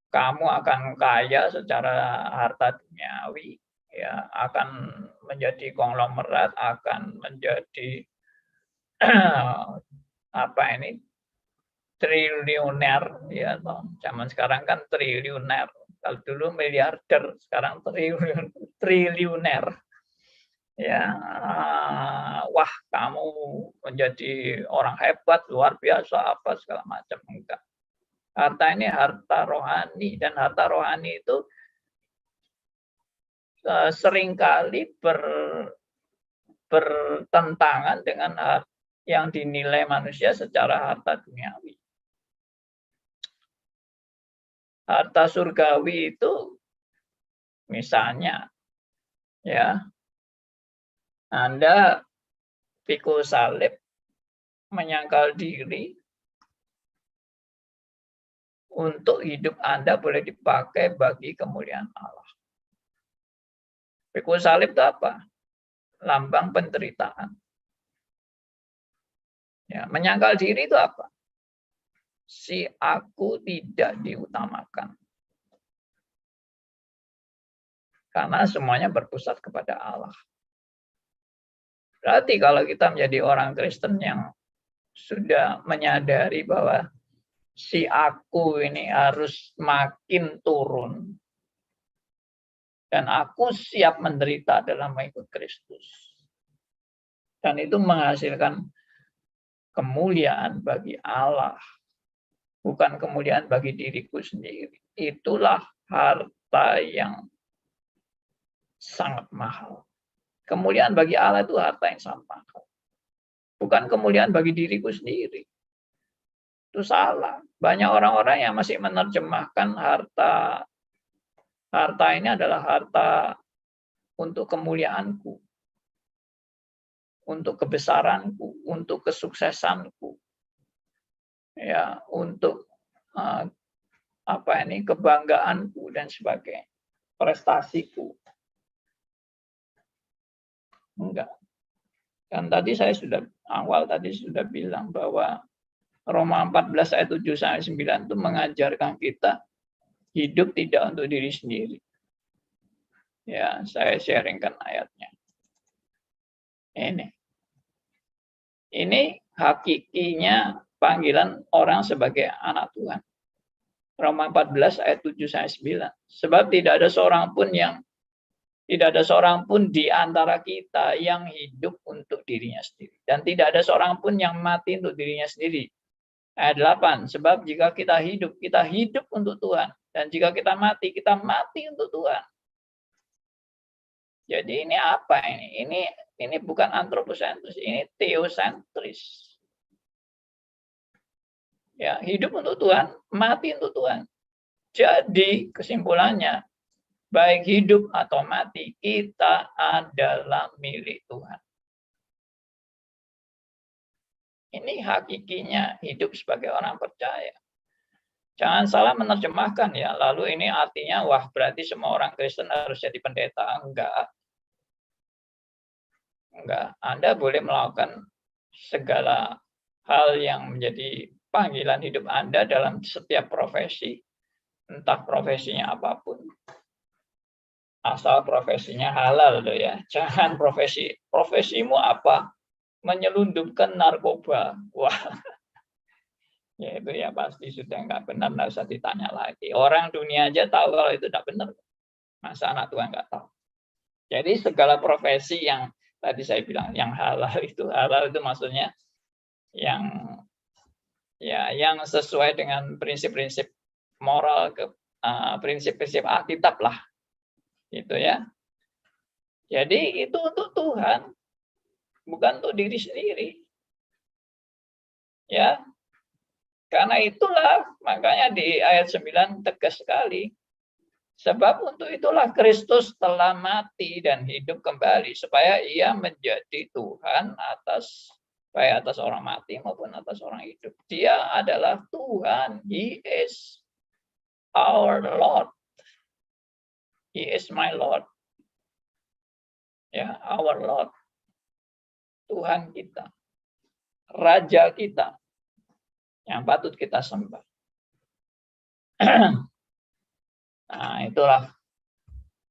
kamu akan kaya secara harta duniawi, ya, akan menjadi konglomerat, akan menjadi triliuner, ya, zaman sekarang kan triliuner. Kalau dulu miliarder, sekarang triliuner. Ya, wah, kamu menjadi orang hebat, luar biasa, apa segala macam. Enggak. Harta ini harta rohani, dan harta rohani itu seringkali bertentangan dengan yang dinilai manusia secara harta duniawi. Harta surgawi itu misalnya, ya, Anda pikul salib, menyangkal diri, untuk hidup Anda boleh dipakai bagi kemuliaan Allah. Pikul salib itu apa? Lambang penderitaan. Ya, menyangkal diri itu apa? Si aku tidak diutamakan. Karena semuanya berpusat kepada Allah. Berarti kalau kita menjadi orang Kristen yang sudah menyadari bahwa si aku ini harus makin turun, dan aku siap menderita dalam mengikut Kristus, dan itu menghasilkan kemuliaan bagi Allah, bukan kemuliaan bagi diriku sendiri. Itulah harta yang sangat mahal. Kemuliaan bagi Allah itu harta yang sama. Bukan kemuliaan bagi diriku sendiri. Itu salah. Banyak orang-orang yang masih menerjemahkan harta ini adalah harta untuk kemuliaanku, untuk kebesaranku, untuk kesuksesanku, ya, untuk kebanggaanku dan sebagainya, prestasiku. Enggak. Kan tadi saya sudah bilang bahwa Roma 14 ayat 7 sampai 9 itu mengajarkan kita hidup tidak untuk diri sendiri. Ya, saya sharingkan ayatnya. Ini hakikinya panggilan orang sebagai anak Tuhan. Roma 14 ayat 7 sampai 9. Sebab tidak ada seorang pun di antara kita yang hidup untuk dirinya sendiri. Dan tidak ada seorang pun yang mati untuk dirinya sendiri. Ayat 8, sebab jika kita hidup untuk Tuhan. Dan jika kita mati untuk Tuhan. Jadi ini apa ini? Ini bukan antroposentris, ini teosentris. Ya, hidup untuk Tuhan, mati untuk Tuhan. Jadi kesimpulannya, baik hidup atau mati, kita adalah milik Tuhan. Ini hakikinya hidup sebagai orang percaya. Jangan salah menerjemahkan ya, lalu ini artinya, wah berarti semua orang Kristen harus jadi pendeta. Enggak. Anda boleh melakukan segala hal yang menjadi panggilan hidup Anda dalam setiap profesi. Entah profesinya apapun. Asal profesinya halal loh ya. Jangan profesimu apa? Menyelundupkan narkoba. Wah. Ya itu ya pasti sudah nggak benar, nggak usah ditanya lagi. Orang dunia aja tahu kalau itu tidak benar. Masa anak Tuhan nggak tahu. Jadi segala profesi yang tadi saya bilang yang halal itu maksudnya yang sesuai dengan prinsip-prinsip moral, prinsip-prinsip Alkitab lah. Gitu ya. Jadi itu untuk Tuhan, bukan untuk diri sendiri. Ya. Karena itulah makanya di ayat 9 tegas sekali. Sebab untuk itulah Kristus telah mati dan hidup kembali supaya ia menjadi Tuhan baik atas orang mati maupun atas orang hidup. Dia adalah Tuhan. He is our Lord. He is my Lord. Ya, our Lord. Tuhan kita. Raja kita. Yang patut kita sembah. Nah, itulah.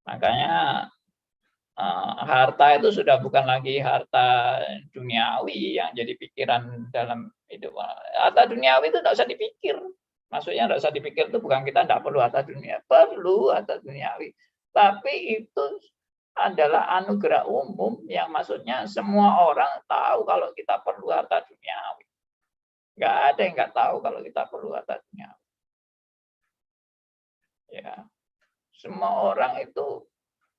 Makanya harta itu sudah bukan lagi harta duniawi yang jadi pikiran dalam hidup. Harta duniawi itu tidak usah dipikir. Maksudnya tidak usah dipikir itu bukan kita tidak perlu harta dunia. Perlu harta duniawi. Tapi itu adalah anugerah umum yang maksudnya semua orang tahu kalau kita perlu harta duniawi. Nggak ada yang nggak tahu kalau kita perlu harta duniawi. Ya, semua orang itu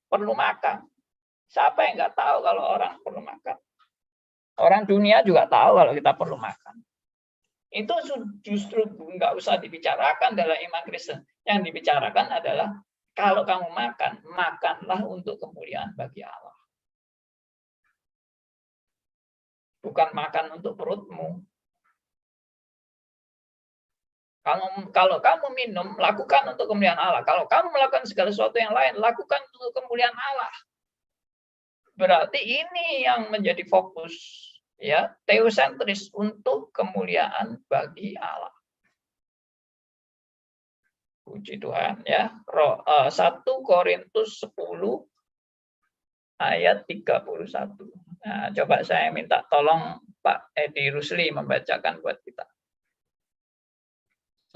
perlu makan. Siapa yang nggak tahu kalau orang perlu makan? Orang dunia juga tahu kalau kita perlu makan. Itu justru nggak usah dibicarakan dalam iman Kristen. Yang dibicarakan adalah kalau kamu makan, makanlah untuk kemuliaan bagi Allah. Bukan makan untuk perutmu. Kalau kamu minum, lakukan untuk kemuliaan Allah. Kalau kamu melakukan segala sesuatu yang lain, lakukan untuk kemuliaan Allah. Berarti ini yang menjadi fokus, ya, teosentris untuk kemuliaan bagi Allah. Puji Tuhan, ya. 1 Korintus 10 ayat 31. Nah, coba saya minta tolong Pak Edi Rusli membacakan buat kita.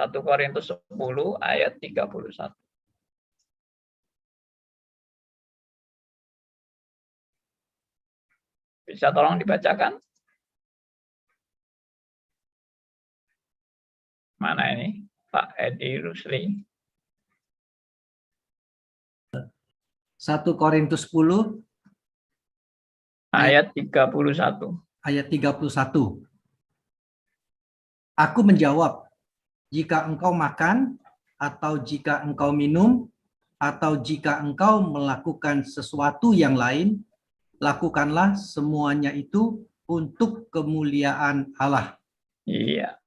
1 Korintus 10 ayat 31. Bisa tolong dibacakan? Mana ini? Pak Edi Rusli. 1 Korintus 10 Ayat 31. Ayat 31. Aku menjawab, jika engkau makan, atau jika engkau minum, atau jika engkau melakukan sesuatu yang lain, lakukanlah semuanya itu untuk kemuliaan Allah. Iya.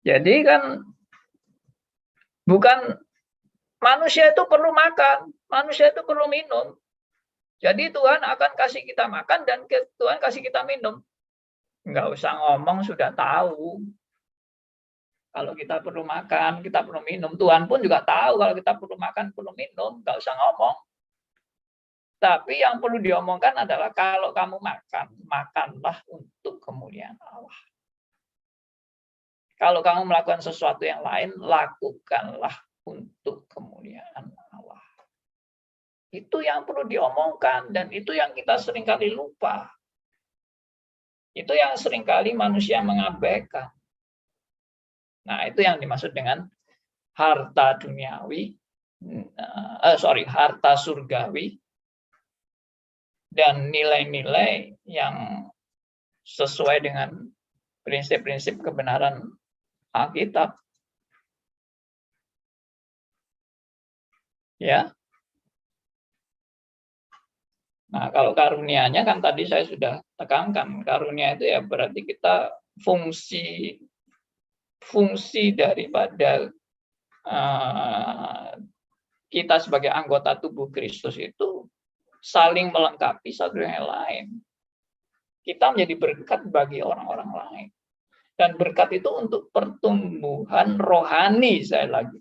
Jadi kan bukan manusia itu perlu makan, manusia itu perlu minum. Jadi Tuhan akan kasih kita makan dan Tuhan kasih kita minum. Nggak usah ngomong, sudah tahu. Kalau kita perlu makan, kita perlu minum. Tuhan pun juga tahu kalau kita perlu makan, perlu minum. Nggak usah ngomong. Tapi yang perlu diomongkan adalah kalau kamu makan, makanlah untuk kemuliaan Allah. Kalau kamu melakukan sesuatu yang lain, lakukanlah untuk kemuliaan Allah. Itu yang perlu diomongkan, dan itu yang kita seringkali lupa. Itu yang seringkali manusia mengabaikan. Nah, itu yang dimaksud dengan harta duniawi, harta surgawi, dan nilai-nilai yang sesuai dengan prinsip-prinsip kebenaran Alkitab. Ya. Nah, kalau karunia-nya kan tadi saya sudah tekankan, karunia itu ya berarti kita fungsi daripada kita sebagai anggota tubuh Kristus itu saling melengkapi satu yang lain. Kita menjadi berkat bagi orang-orang lain. Dan berkat itu untuk pertumbuhan rohani, saya lagi.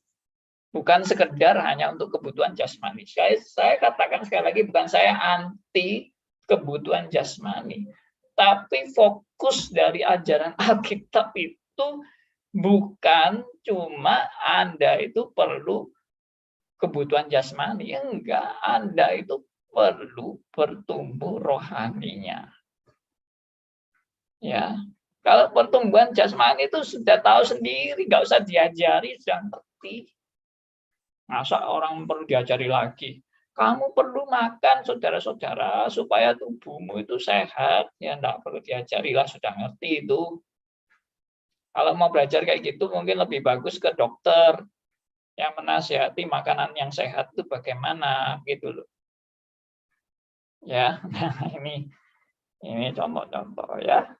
Bukan sekedar hanya untuk kebutuhan jasmani. Saya katakan sekali lagi, bukan saya anti kebutuhan jasmani. Tapi fokus dari ajaran Alkitab itu bukan cuma Anda itu perlu kebutuhan jasmani. Enggak, Anda itu perlu bertumbuh rohaninya. Ya, kalau pertumbuhan jasmani itu sudah tahu sendiri, nggak usah diajari, sudah ngerti. Masa orang perlu diajari lagi? Kamu perlu makan, saudara-saudara, supaya tubuhmu itu sehat. Ya, nggak perlu diajari lah, sudah ngerti itu. Kalau mau belajar kayak gitu, mungkin lebih bagus ke dokter yang menasihati makanan yang sehat itu bagaimana, gitu loh. Ya, nah ini contoh-contoh ya.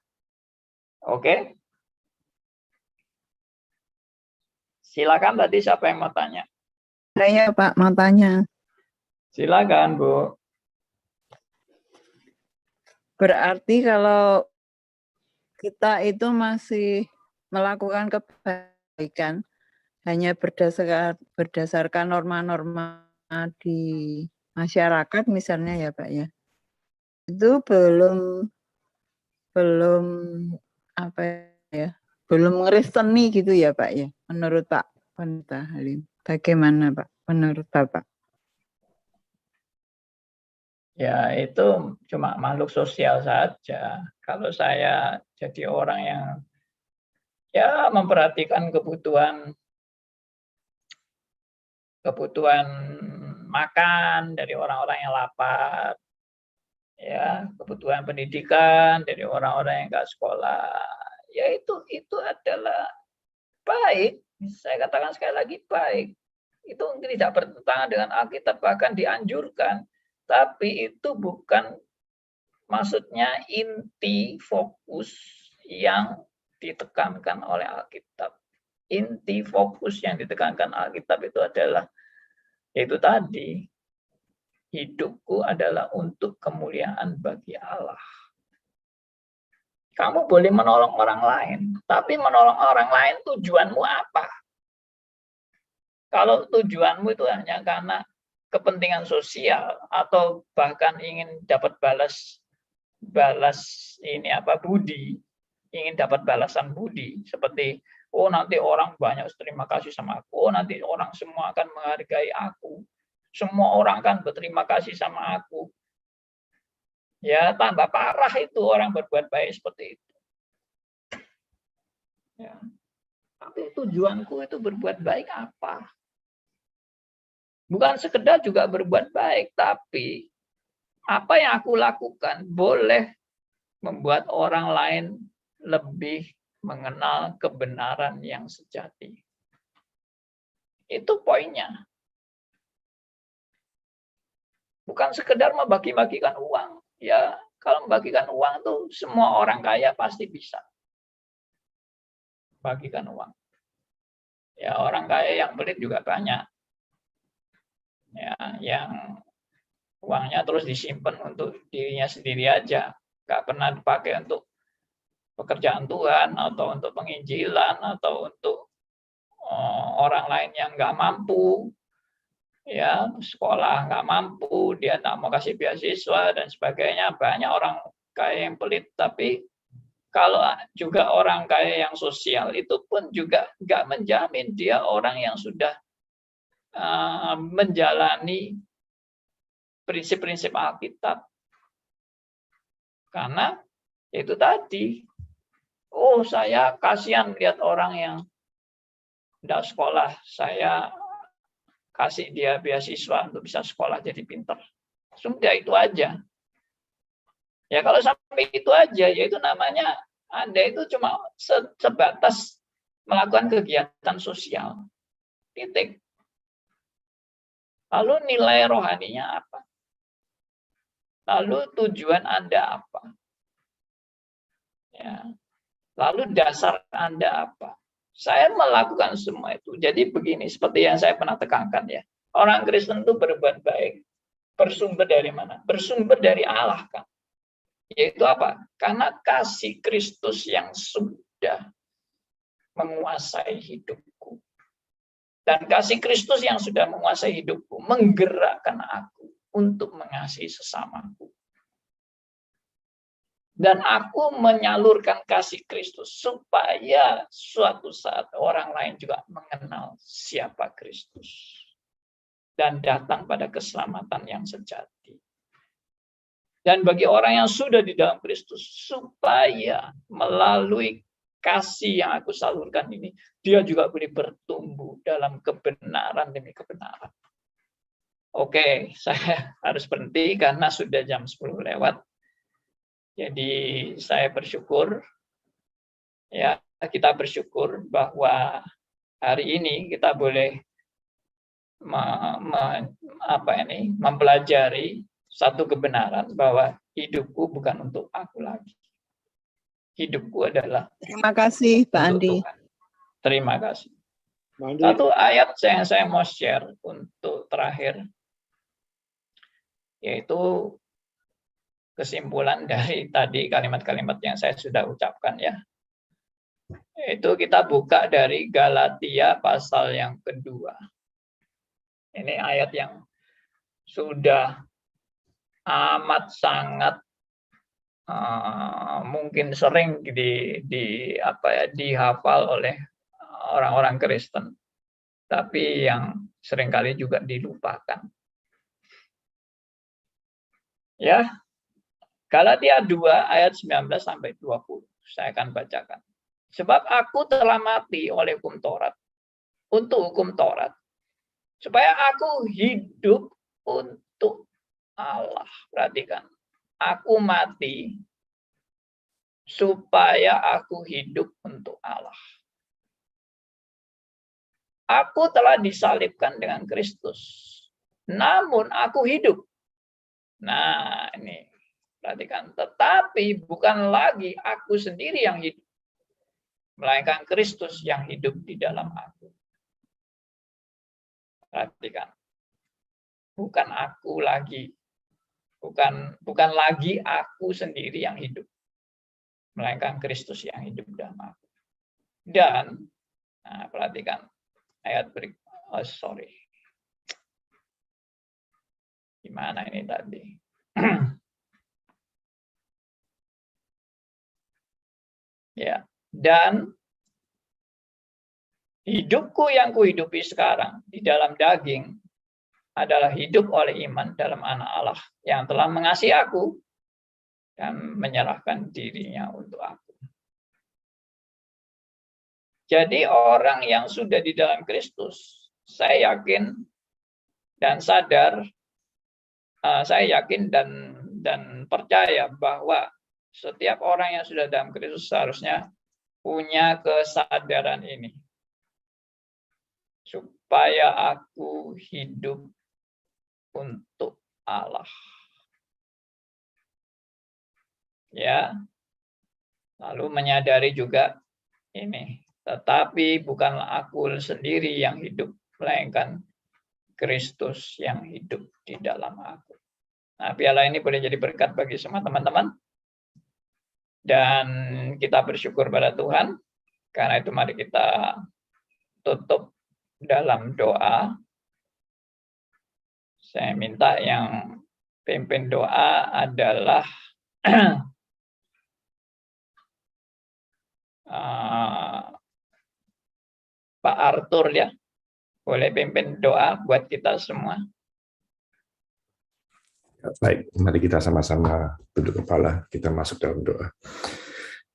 Oke. Silakan tadi siapa yang mau tanya? Saya Pak mau tanya. Silakan Bu. Berarti kalau kita itu masih melakukan kebaikan hanya berdasarkan norma-norma di masyarakat misalnya ya Pak ya. Itu belum apa ya? Belum ngeristeni gitu ya Pak ya. Menurut Pak Pendeta Halim. Bagaimana Pak menurut Bapak? Ya, itu cuma makhluk sosial saja. Kalau saya jadi orang yang ya memperhatikan kebutuhan makan dari orang-orang yang lapar, ya, kebutuhan pendidikan dari orang-orang yang nggak sekolah, ya itu adalah baik. Saya katakan sekali lagi baik. Itu tidak bertentangan dengan Alkitab, bahkan dianjurkan. Tapi itu bukan maksudnya inti fokus yang ditekankan oleh Alkitab. Inti fokus yang ditekankan Alkitab itu adalah itu tadi, hidupku adalah untuk kemuliaan bagi Allah. Kamu boleh menolong orang lain, tapi menolong orang lain tujuanmu apa? Kalau tujuanmu itu hanya karena kepentingan sosial atau bahkan ingin dapat budi, ingin dapat balasan budi, seperti oh nanti orang banyak terima kasih sama aku, oh nanti orang semua akan menghargai aku, semua orang akan berterima kasih sama aku. Ya, tambah parah itu orang berbuat baik seperti itu. Ya. Tapi tujuanku itu berbuat baik apa? Bukan sekedar juga berbuat baik, tapi apa yang aku lakukan boleh membuat orang lain lebih mengenal kebenaran yang sejati. Itu poinnya. Bukan sekedar membagi-bagikan uang. Ya, kalau membagikan uang tuh semua orang kaya pasti bisa bagikan uang. Ya, orang kaya yang pelit juga banyak. Ya, yang uangnya terus disimpan untuk dirinya sendiri aja, nggak pernah dipakai untuk pekerjaan Tuhan atau untuk penginjilan atau untuk orang lain yang nggak mampu, ya sekolah nggak mampu, dia nggak mau kasih beasiswa dan sebagainya. Banyak orang kaya yang pelit, tapi kalau juga orang kaya yang sosial itu pun juga nggak menjamin dia orang yang sudah menjalani prinsip-prinsip Alkitab. Karena itu tadi, oh saya kasihan lihat orang yang tidak sekolah, saya kasih dia beasiswa untuk bisa sekolah jadi pintar. Sudah itu aja. Ya kalau sampai itu aja, ya itu namanya Anda itu cuma sebatas melakukan kegiatan sosial. Titik. Lalu nilai rohaninya apa? Lalu tujuan Anda apa? Ya. Lalu dasar Anda apa? Saya melakukan semua itu. Jadi begini, seperti yang saya pernah tekankan ya. Orang Kristen itu berbuat baik. Bersumber dari mana? Bersumber dari Allah kan. Yaitu apa? Karena kasih Kristus yang sudah menguasai hidupku. Dan kasih Kristus yang sudah menguasai hidupku menggerakkan aku untuk mengasihi sesamaku. Dan aku menyalurkan kasih Kristus supaya suatu saat orang lain juga mengenal siapa Kristus dan datang pada keselamatan yang sejati. Dan bagi orang yang sudah di dalam Kristus, supaya melalui kasih yang aku salurkan ini, dia juga boleh bertumbuh dalam kebenaran demi kebenaran. Oke, saya harus berhenti karena sudah jam 10 lewat. Jadi saya bersyukur, ya kita bersyukur bahwa hari ini kita boleh mempelajari satu kebenaran bahwa hidupku bukan untuk aku lagi. Hidupku adalah Terima kasih Pak Andi. Tuhan. Terima kasih. Andi, Satu ayat yang saya mau share untuk terakhir, yaitu kesimpulan dari tadi kalimat-kalimat yang saya sudah ucapkan ya. Itu kita buka dari Galatia pasal yang kedua. Ini ayat yang sudah amat sangat mungkin sering dihafal oleh orang-orang Kristen, tapi yang seringkali juga dilupakan. Ya, Galatia 2 ayat 19 sampai 20. Saya akan bacakan. Sebab aku telah mati oleh hukum Taurat, untuk hukum Taurat, supaya aku hidup untuk Allah. Perhatikan, aku mati supaya aku hidup untuk Allah. Aku telah disalibkan dengan Kristus, namun aku hidup. Nah, ini perhatikan, tetapi bukan lagi aku sendiri yang hidup, melainkan Kristus yang hidup di dalam aku. Perhatikan, bukan aku lagi, bukan lagi aku sendiri yang hidup, melainkan Kristus yang hidup dalam aku. Dan nah, perhatikan ayat berikut. Gimana ini tadi? Ya, dan hidupku yang kuhidupi sekarang di dalam daging adalah hidup oleh iman dalam Anak Allah yang telah mengasihi aku dan menyerahkan dirinya untuk aku. Jadi orang yang sudah di dalam Kristus, saya yakin dan sadar saya yakin dan percaya bahwa setiap orang yang sudah dalam Kristus seharusnya punya kesadaran ini. Supaya aku hidup untuk Allah. Ya. Lalu menyadari juga ini, tetapi bukanlah aku sendiri yang hidup, melainkan Kristus yang hidup di dalam aku. Nah, piala ini boleh jadi berkat bagi semua teman-teman. Dan kita bersyukur pada Tuhan. Karena itu mari kita tutup dalam doa. Saya minta yang pimpin doa adalah Pak Arthur ya. Boleh pimpin doa buat kita semua. Baik, mari kita sama-sama tunduk kepala, kita masuk dalam doa.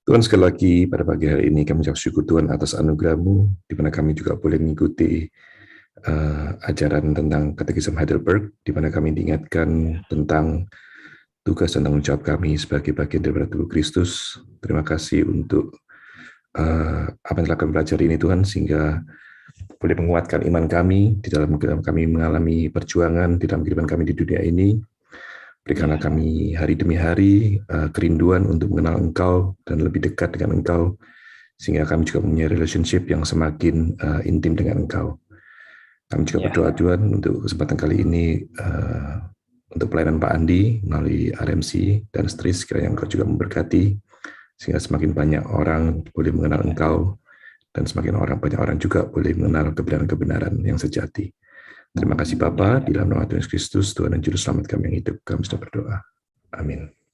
Tuhan, sekali lagi pada pagi hari ini kami ucap syukur Tuhan atas anugerah-Mu, di mana kami juga boleh mengikuti ajaran tentang Katekisme Heidelberg, di mana kami diingatkan tentang tugas dan tanggung jawab kami sebagai bagian daripada tubuh Kristus. Terima kasih untuk apa yang telah kami pelajari ini Tuhan, sehingga boleh menguatkan iman kami di dalam kami mengalami perjuangan di dalam kehidupan kami di dunia ini. Berikanlah kami hari demi hari kerinduan untuk mengenal Engkau dan lebih dekat dengan Engkau, sehingga kami juga punya relationship yang semakin intim dengan Engkau. Kami juga berdoa Tuhan untuk kesempatan kali ini untuk pelayanan Pak Andi melalui RMC dan seterusnya, sekiranya Engkau juga memberkati, sehingga semakin banyak orang boleh mengenal Engkau dan semakin banyak orang juga boleh mengenal kebenaran-kebenaran yang sejati. Terima kasih Bapa, di dalam nama Tuhan Yesus Kristus, Tuhan dan Juru Selamat kami yang hidup, kami sudah berdoa. Amin.